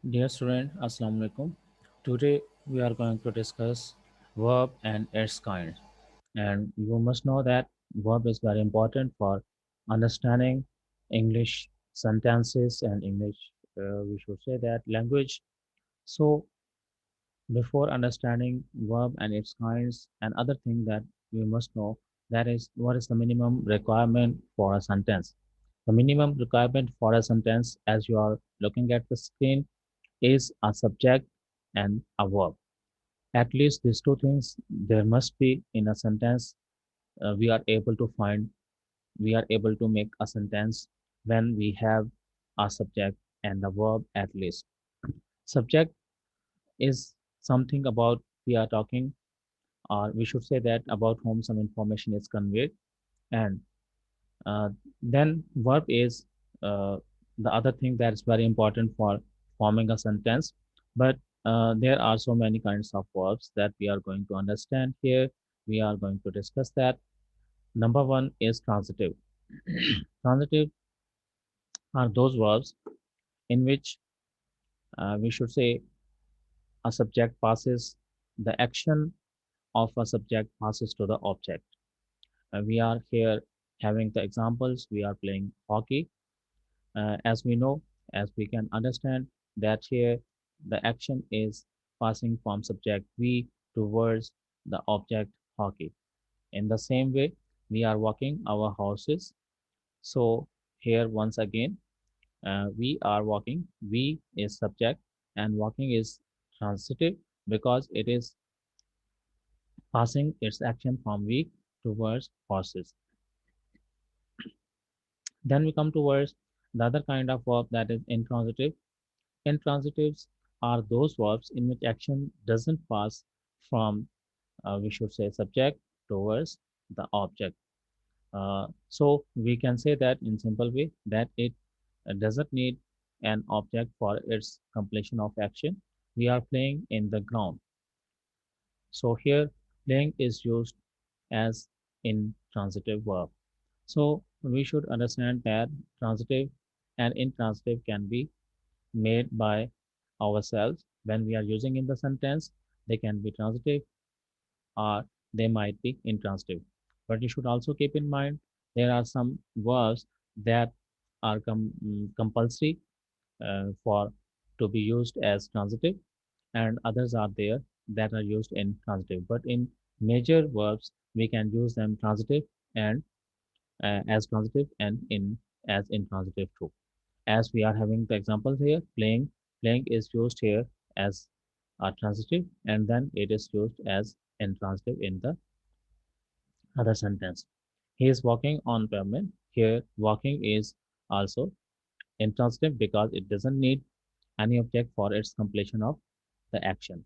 Dear student, Assalamu alaikum. Today we are going to discuss verb and its kinds. And you must know that verb is very important for understanding English sentences and English, we should say that language. So before understanding verb and its kinds, and other thing that we must know, that is what is the minimum requirement for a sentence. The minimum requirement for a sentence, as you are looking at the screen, is a subject and a verb. At least these two things there must be in a sentence. We are able to find, we are able to make a sentence when we have a subject and a verb at least. Subject is something about we are talking, or we should say that about whom some information is conveyed. And then verb is uh, the other thing that is very important for forming a sentence. But there are so many kinds of verbs that we are going to understand here. We are going to discuss that. Number one is transitive. Transitive are those verbs in which we should say a subject passes, the action of a subject passes to the object. We are here having the examples. We are playing hockey. As we know, as we can understand that here the action is passing from subject V towards the object hockey. In the same way, we are walking our horses. So here once again, we are walking. V is subject and walking is transitive because it is passing its action from V towards horses. Then we come towards the other kind of verb, that is intransitive. Intransitives are those verbs in which action doesn't pass from, we should say, subject towards the object. So we can say that in simple way that it doesn't need an object for its completion of action. We are playing in the ground. So here playing is used as intransitive verb. So we should understand that transitive and intransitive can be made by ourselves when we are using in the sentence. They can be transitive or they might be intransitive. But you should also keep in mind there are some verbs that are compulsory for to be used as transitive, and others are there that are used in transitive. But in major verbs, we can use them transitive and as transitive and in as intransitive too. As we are having the example here, playing is used here as a transitive, and then it is used as intransitive in the other sentence. He is walking on pavement. Here walking is also intransitive because it doesn't need any object for its completion of the action.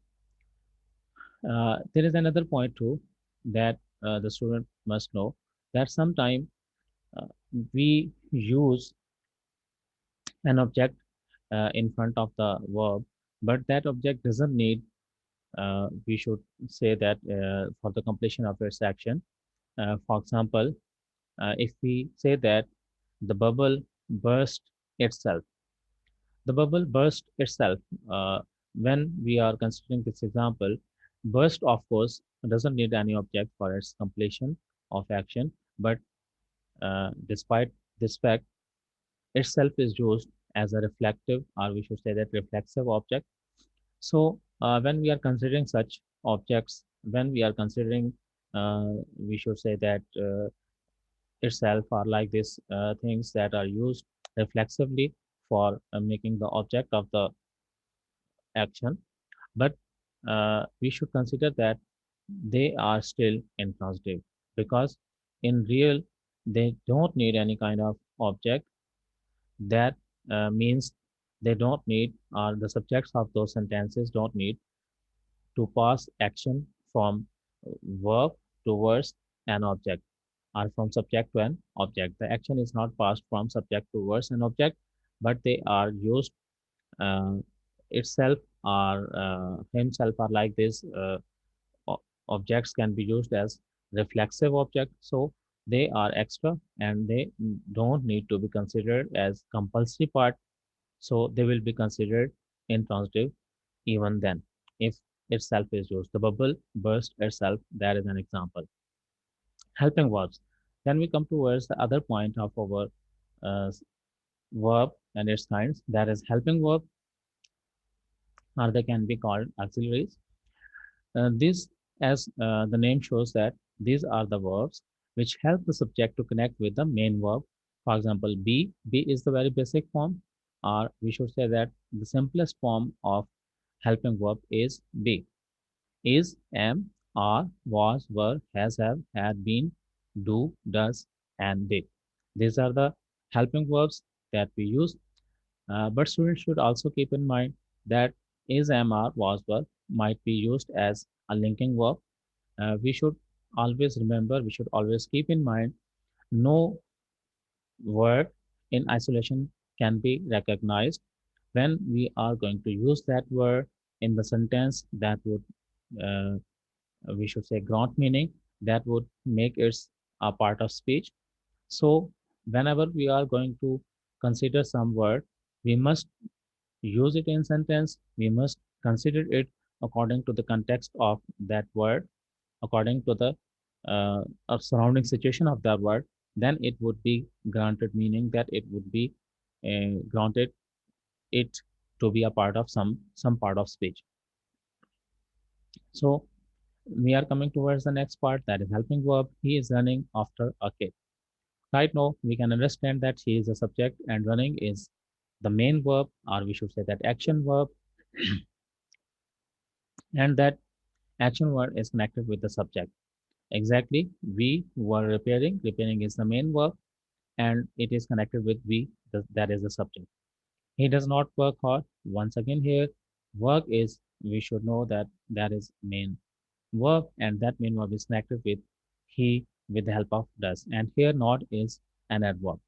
There is another point too that the student must know, that sometime uh, we use an object in front of the verb, but that object doesn't need, we should say that for the completion of its action. For example, if we say that the bubble burst itself, the bubble burst itself. Uh, when we are considering this example, burst of course doesn't need any object for its completion of action, but despite this fact, itself is used as a reflective, or we should say that reflexive object. So when we are considering such objects, when we are considering, we should say that itself are like these things that are used reflexively for making the object of the action. But we should consider that they are still intransitive because in real they don't need any kind of object. That means they don't need, or the subjects of those sentences don't need to pass action from verb towards an object, or from subject to an object. The action is not passed from subject towards an object, but they are used uh, itself or himself are like this. Objects can be used as reflexive object, so they are extra and they don't need to be considered as compulsory part, so they will be considered intransitive even then if itself is used. The bubble burst itself, that is an example. Helping verbs. Then we come towards the other point of our uh, verb and its kinds. That is helping verb, or they can be called auxiliaries. These, as the name shows, that these are the verbs which help the subject to connect with the main verb. For example, be. Be is the very basic form, or we should say that the simplest form of helping verb is be. Is, am, are, was, were, has, have, had, been, do, does, and did. These are the helping verbs that we use. But students should also keep in mind that is, am, are, was, were might be used as a linking verb. We should always remember, we should always keep in mind no word in isolation can be recognized. When we are going to use that word in the sentence, that would uh, we should say ground meaning, that would make it a part of speech. So whenever we are going to consider some word, we must use it in sentence. We must consider it according to the context of that word, according to the surrounding situation of that word. Then it would be granted meaning, that it would be granted it to be a part of some part of speech. So we are coming towards the next part, that is helping verb. He is running after a kid. Right now, we can understand that he is a subject and running is the main verb, or we should say that action verb, and that action word is connected with the subject. Exactly, we were repairing. Repairing is the main verb, and it is connected with we, that is the subject. He does not work hard. Once again, here, work is, we should know that that is main verb, and that main verb is connected with he with the help of does. And here, not is an adverb.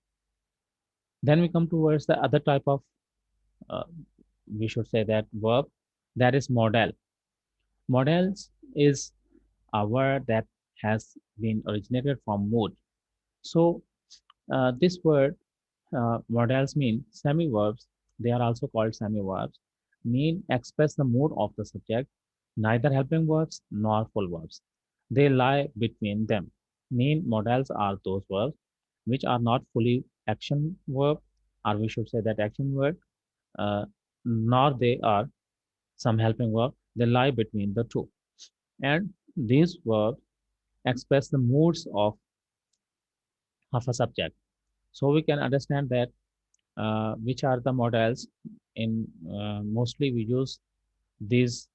Then we come towards the other type of, uh, we should say that verb, that is modal. Modals is a word that has been originated from mood. So this word, modals mean semi-verbs. They are also called semi-verbs. Mean express the mood of the subject, neither helping verbs nor full verbs. They lie between them. Mean modals are those verbs which are not fully action verb, or we should say that action word, uh, nor they are some helping verb. They lie between the two. And these verbs express the moods of a subject. So we can understand that which are the models in mostly we use these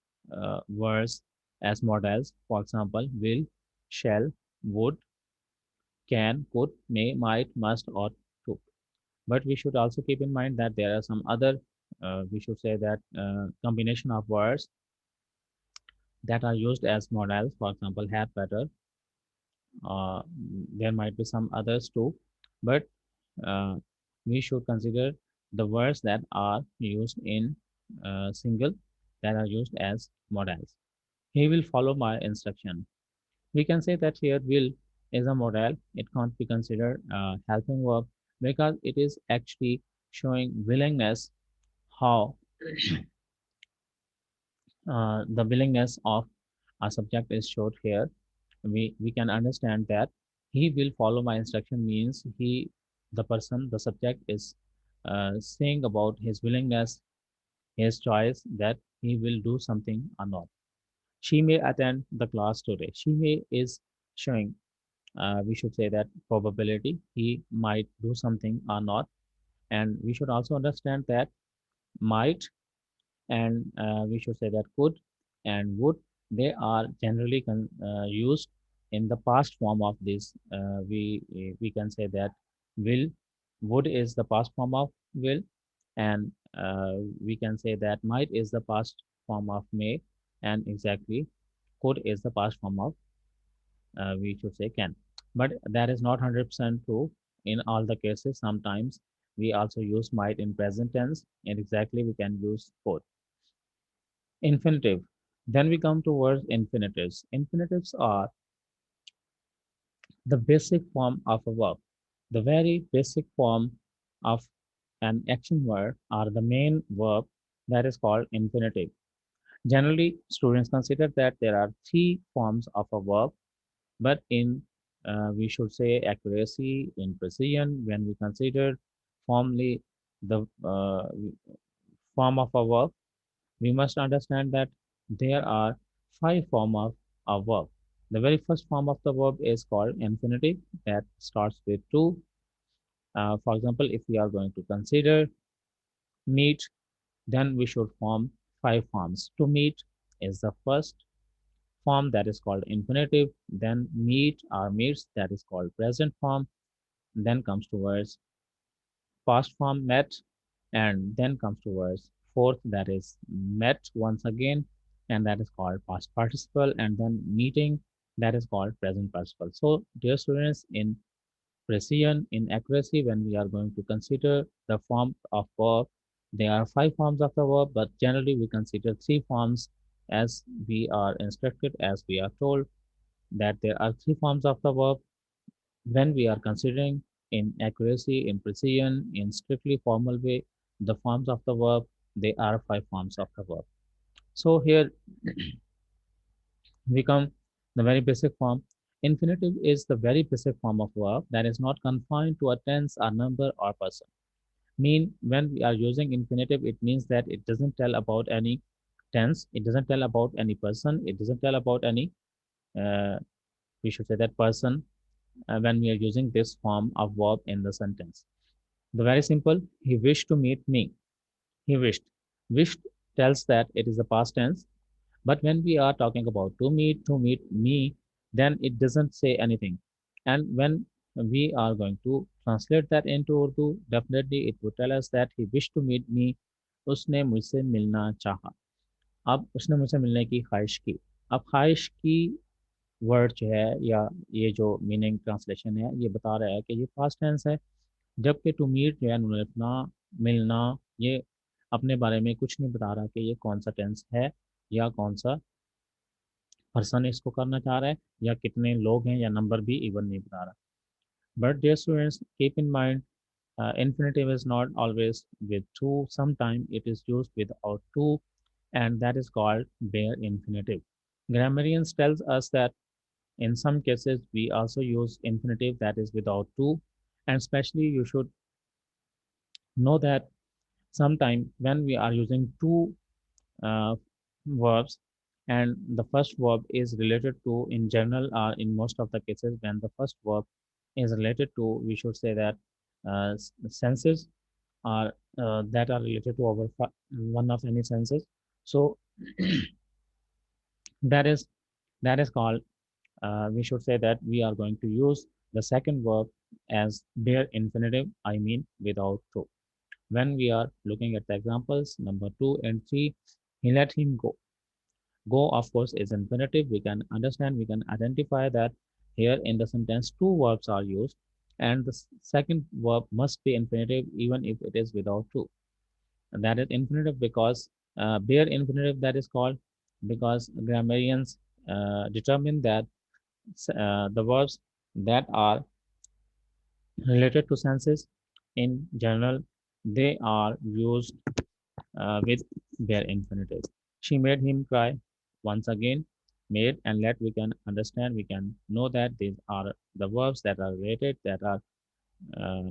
words as models. For example, will, shall, would, can, could, may, might, must, ought to. But we should also keep in mind that there are some other, we should say that combination of words that are used as models. For example, had, better. Uh, there might be some others too, but uh, we should consider the words that are used in single, that are used as modals. He will follow my instruction. We can say that here will is a modal. It can't be considered a helping verb because it is actually showing willingness, how the willingness of a subject is showed here. We can understand that he will follow my instruction means he, the person, the subject is saying about his willingness, his choice, that he will do something or not. She may attend the class today. She may is showing, we should say that probability, he might do something or not. And we should also understand that might, and we should say that could and would, they are generally used in the past form of this. We can say that will, would is the past form of will, and we can say that might is the past form of may, and exactly could is the past form of, we should say, can. But that is not 100% true in all the cases. Sometimes we also use might in present tense, and exactly we can use could. Infinitive. Then we come towards infinitives. Infinitives are the basic form of a verb. The very basic form of an action word are the main verb that is called infinitive. Generally, students consider that there are three forms of a verb, but in we should say accuracy, in precision, when we consider formally the form of a verb, we must understand that there are five forms of a verb. The very first form of the verb is called infinitive that starts with to. For example, if we are going to consider meet, then we should form five forms. To meet is the first form that is called infinitive. Then meet or meets that is called present form. Then comes towards past form met, and then comes towards fourth that is met once again, and that is called past participle, and then meeting that is called present participle. So dear students, in precision, in accuracy, when we are going to consider the form of verb, there are five forms of the verb, but generally we consider three forms as we are instructed, as we are told that there are three forms of the verb when we are considering in accuracy, in precision, in strictly formal way, the forms of the verb, they are five forms of the verb. So here we come the very basic form. Infinitive is the very basic form of verb that is not confined to a tense, a number, or person. Mean when we are using infinitive, it means that it doesn't tell about any tense, it doesn't tell about any person, it doesn't tell about any, uh, we should say that person, when we are using this form of verb in the sentence. The very simple, he wished to meet me. He wished. Wished tells that it is the past tense. But when we are talking about to meet me, then it doesn't say anything. And when we are going to translate that into Urdu, definitely it would tell us that he wished to meet me. उसने मुझसे मिलना चाहा. अब उसने मुझसे मिलने की ख्वाहिश की. अब ख्वाहिश की वर्ड जो है या ये जो मीनिंग ट्रांसलेशन है ये बता रहा है कि ये पास्ट टेंस है, जबकि टू मीट जो है मिलना मिलना, ये अपने बारे में कुछ नहीं बता रहा कि ये कौन सा टेंस है या कौन सा पर्सन इसको करना चाह रहा है या कितने लोग हैं या नंबर भी इवन नहीं बता रहा. But dear students, keep in mind, infinitive is not always with to. Sometimes it is used without to, and that is called bare infinitive. Grammarians tells us that in some cases we also use infinitive that is without to, and especially you should know that sometime when we are using two uh, verbs and the first verb is related to, in general or in most of the cases when the first verb is related to, we should say that senses are that are related to our one of any senses. So that is called, we should say that we are going to use the second verb as bare infinitive, I mean without to. When we are looking at the examples number 2 and 3, he let him go. Go, of course, is infinitive. We can understand, we can identify that here in the sentence two verbs are used, and the second verb must be infinitive even if it is without to. And that is infinitive because bare infinitive that is called, because grammarians determine that the verbs that are related to senses in general, they are used with their infinitive. She made him cry. Once again, made and let, we can understand, we can know that these are the verbs that are related, that are uh,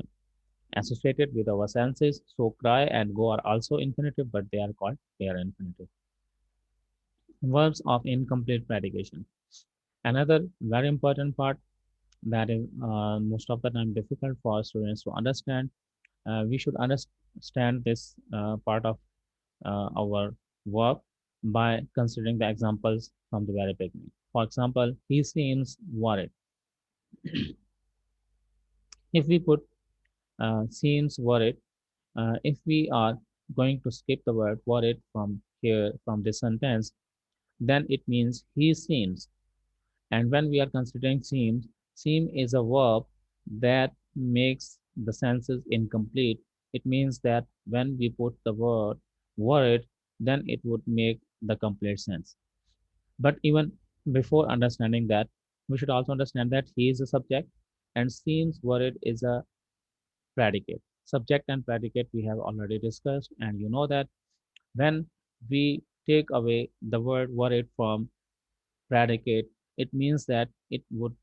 associated with our senses. So cry and go are also infinitive, but they are called their infinitive. Verbs of incomplete predication. Another very important part that is most of the time difficult for students to understand. We should understand this part of our work by considering the examples from the very beginning. For example, he seems worried. If we put seems worried, if we are going to skip the word worried from here, from this sentence, then it means he seems. And when we are considering seem is a verb that makes the senses incomplete. It means that when we put the word worried, then it would make the complete sense. But even before understanding that, we should also understand that he is a subject and seems worried is a predicate. Subject and predicate we have already discussed, and you know that When we take away the word worried from predicate, it means that it would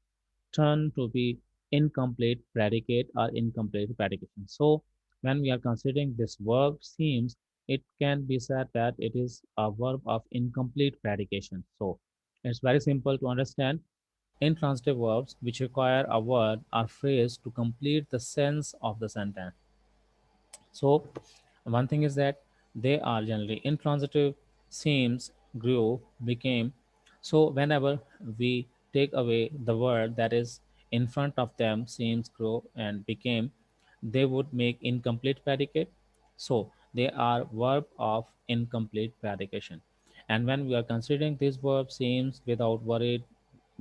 turn to be incomplete predicate or incomplete predication. So when we are considering this verb seems, it can be said that it is a verb of incomplete predication. So it's very simple to understand. Intransitive verbs which require a word or phrase to complete the sense of the sentence. So one thing is that they are generally intransitive, seems, grew, became. So whenever we take away the word that is in front of them, seems, grew, and became, they would make incomplete predicate. So they are verb of incomplete predication. And when we are considering this verb seems without worried,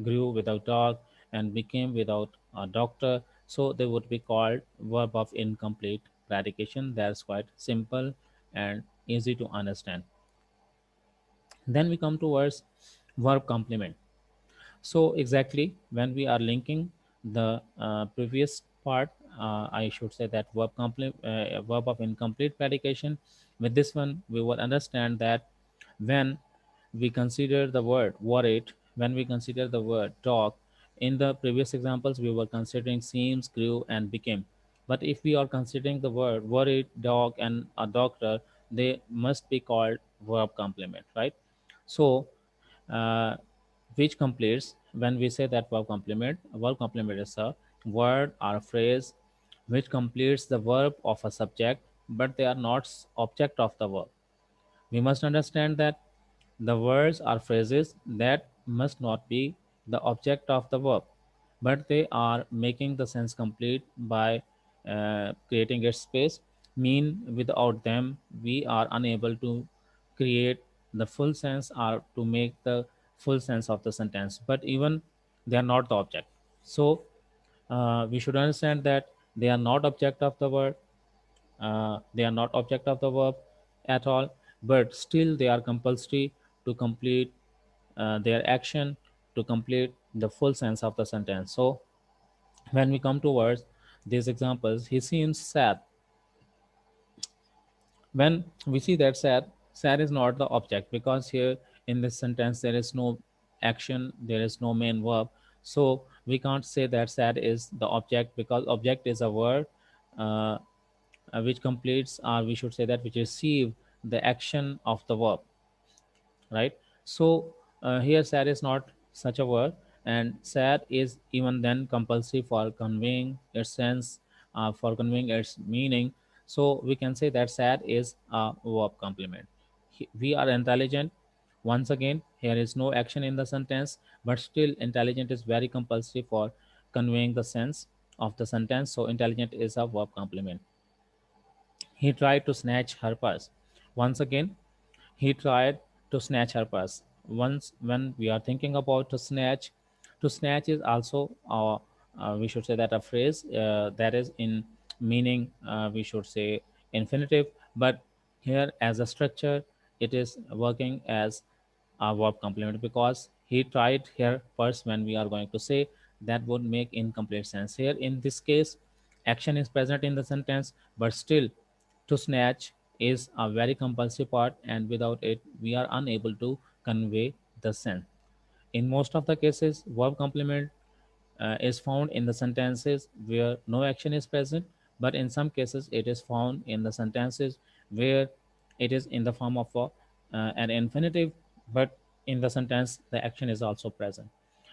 grew without dog, and became without a doctor, so they would be called verb of incomplete predication. That's quite simple and easy to understand. Then we come towards verb complement. So exactly when we are linking the previous part, I should say that verb of incomplete predication. With this one, we will understand that when we consider the word worried, when we consider the word dog, in the previous examples we were considering seems, grew, and became. But if we are considering the word worried, dog, and a doctor, they must be called verb complement, right? So uh, which completes when we say that verb complement is a word or phrase which completes the verb of a subject, but they are not object of the verb. We must understand that the words are phrases that must not be the object of the verb, but they are making the sense complete by creating its space. Mean without them, we are unable to create the full sense or to make the full sense of the sentence. But even they are not the object. So we should understand that they are not object of the word, they are not object of the verb at all, but still they are compulsory to complete their action to complete the full sense of the sentence. So when we come towards these examples, he seems sad. When we see that sad is not the object, because here in this sentence there is no action, there is no main verb. So we can't say that sad is the object, because object is a word uh, which completes, or we should say that which receive the action of the verb, right? So here sad is not such a word, and sad is even then compulsory for conveying its sense, for conveying its meaning. So we can say that sad is a verb complement. We are intelligent. Once again, here is no action in the sentence, but still intelligent is very compulsory for conveying the sense of the sentence. So intelligent is a verb complement. He tried to snatch her purse. Once again, he tried to snatch her purse. Once, when we are thinking about to snatch is also we should say that a phrase that is in meaning, we should say infinitive, but here as a structure, it is working as a verb complement, because he tried her purse. When we are going to say, that would make incomplete sense. Here in this case, action is present in the sentence, but still to snatch is a very compulsory part, and without it we are unable to convey the sense. In most of the cases, verb complement is found in the sentences where no action is present, but in some cases it is found in the sentences where it is in the form of an infinitive, but in the sentence the action is also present.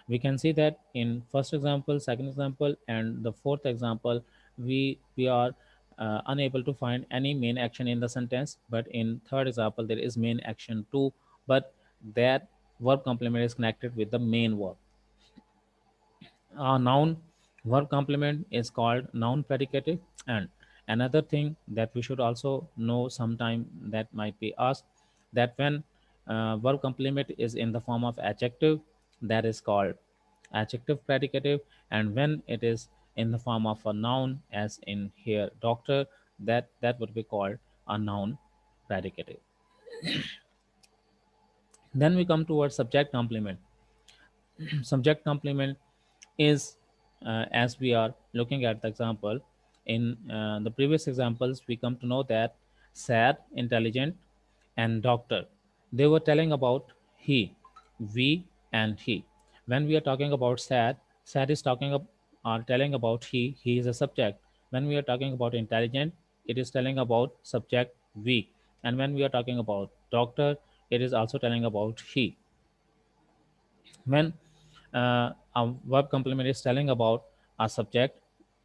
We can see that in first example, second example, and the fourth example, we are unable to find any main action in the sentence, but in third example there is main action too, but that verb complement is connected with the main verb. A noun verb complement is called noun predicative. And another thing that we should also know sometime, that might be asked, that when verb complement is in the form of adjective, that is called adjective predicative, and when it is in the form of a noun, as in here doctor, that would be called a noun predicative. Then we come towards subject complement. Subject complement is, as we are looking at the example, in the previous examples we come to know that sad, intelligent, and doctor. They were telling about he, we, and he. When we are talking about sad, sad is are telling about he is a subject. When we are talking about intelligent, it is telling about subject we. And when we are talking about doctor, it is also telling about he. When a verb complement is telling about a subject,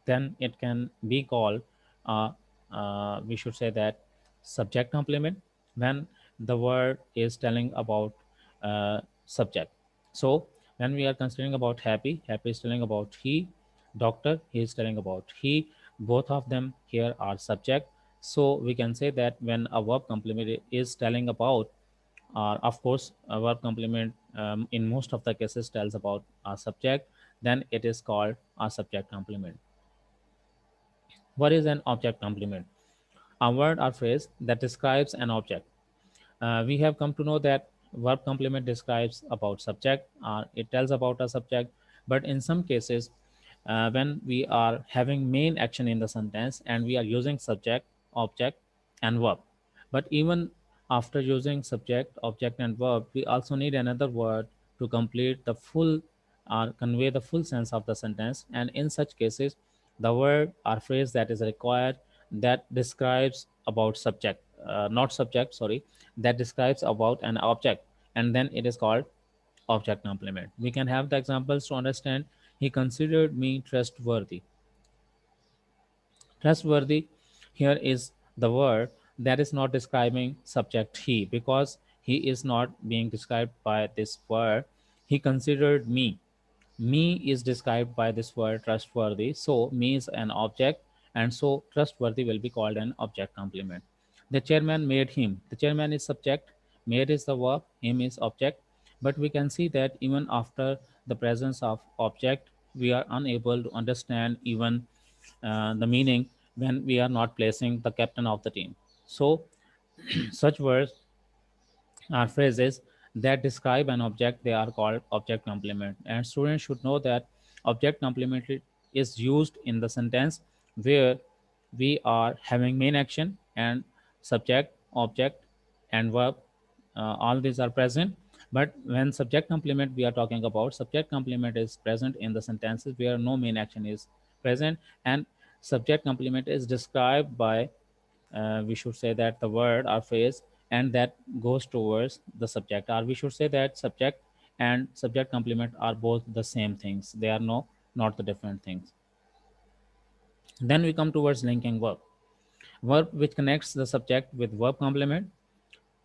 then it can be called, uh, we should say that subject complement. When the word is telling about subject. So when we are considering about happy, happy is telling about he, doctor, he is telling about he. Both of them here are subject. So we can say that when a verb complement is telling about, of course, a verb complement in most of the cases tells about a subject, then it is called a subject complement. What is an object complement? A word or phrase that describes an object. We have come to know that verb complement describes about subject, or it tells about a subject. But in some cases, when we are having main action in the sentence and we are using subject, object, and verb, but even after using subject, object, and verb, we also need another word to complete the full or convey the full sense of the sentence. And in such cases, the word or phrase that is required, that describes about subject, not subject, sorry, that describes about an object, and then it is called object complement. We can have the examples to understand. He considered me trustworthy. Trustworthy here is the word that is not describing subject he, because he is not being described by this word. He considered me. Me is described by this word trustworthy. So me is an object, and so trustworthy will be called an object complement. The chairman made him. The chairman is subject, made is the verb, him is object. But we can see that even after the presence of object, we are unable to understand even the meaning when we are not placing the captain of the team. So such words are phrases that describe an object, they are called object complement. And students should know that object complement is used in the sentence where we are having main action and subject, object, and verb. All these are present. But when subject complement we are talking about, subject complement is present in the sentences where no main action is present, and subject complement is described by, we should say that the word or phrase, and that goes towards the subject, or we should say that subject and subject complement are both the same things, they are no, not the different things. Then we come towards linking verb, verb which connects the subject with verb complement.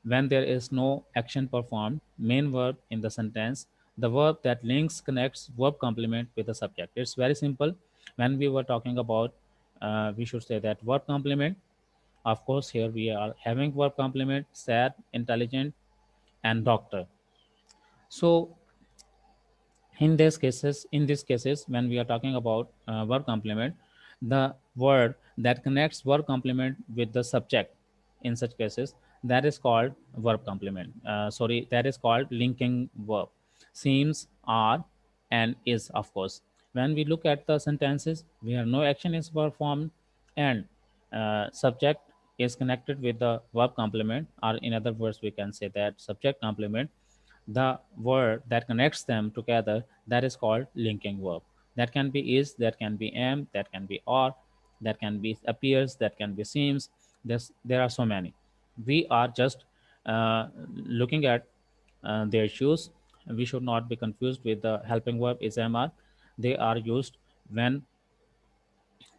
When there is no action performed, main verb in the sentence, the verb that links connects verb complement with the subject. It's very simple. When we were talking about, we should say that verb complement. Of course, here we are having verb complement, sad, intelligent, and doctor. So in these cases, when we are talking about verb complement, the word that connects verb complement with the subject, in such cases, that is called verb complement. Sorry, that is called linking verb. Seems, are, and is, of course. When we look at the sentences where no action is performed and subject is connected with the verb complement, or in other words, we can say that subject complement, the word that connects them together, that is called linking verb. That can be is, that can be am, that can be are, that can be appears, that can be seems. There are so many. We are just looking at their issues. We should not be confused with the helping verb is, am, are. They are used when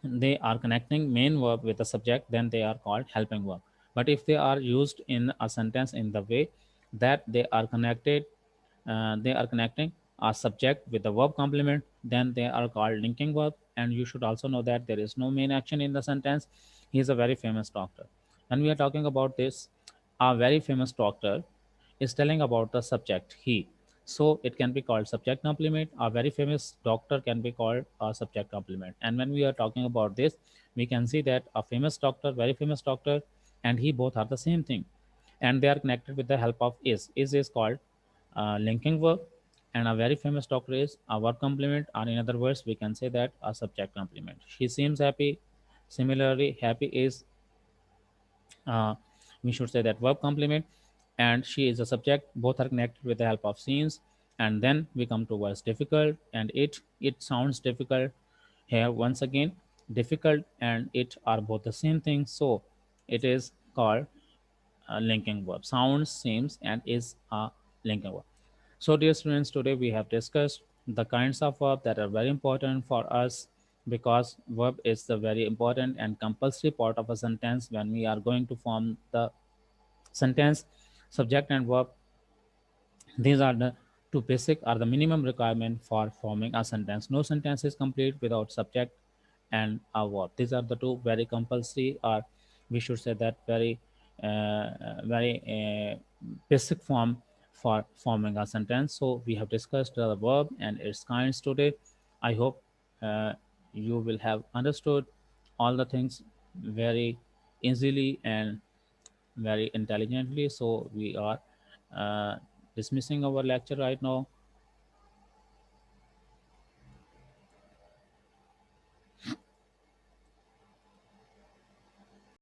they are connecting main verb with the subject, then they are called helping verb. But if they are used in a sentence in the way that they are connecting a subject with the verb complement, then they are called linking verb. And you should also know that there is no main action in the sentence. He is a very famous doctor. When we are talking about this, a very famous doctor is telling about the subject he. So it can be called subject complement. A very famous doctor can be called a subject complement. And when we are talking about this, we can see that a famous doctor, very famous doctor, and he both are the same thing, and they are connected with the help of is. Is called linking verb, and a very famous doctor is a verb complement, or in other words, we can say that a subject complement. She seems happy. Similarly, happy is uh, We should say that verb complement, and she is a subject. Both are connected with the help of scenes. And then we come to words difficult and it sounds difficult. Here once again, difficult and it are both the same thing, so it is called a linking verb. Sounds, seems, and is a linking verb. So, dear students, today we have discussed the kinds of verb that are very important for us, because verb is the very important and compulsory part of a sentence when we are going to form the sentence. Subject and verb, these are the two basic or the minimum requirement for forming a sentence. No sentence is complete without subject and a verb. These are the two very compulsory, or we should say that very basic form for forming a sentence. So we have discussed the verb and its kinds today. I hope uh, you will have understood all the things very easily and very intelligently. So we are uh, dismissing our lecture right now.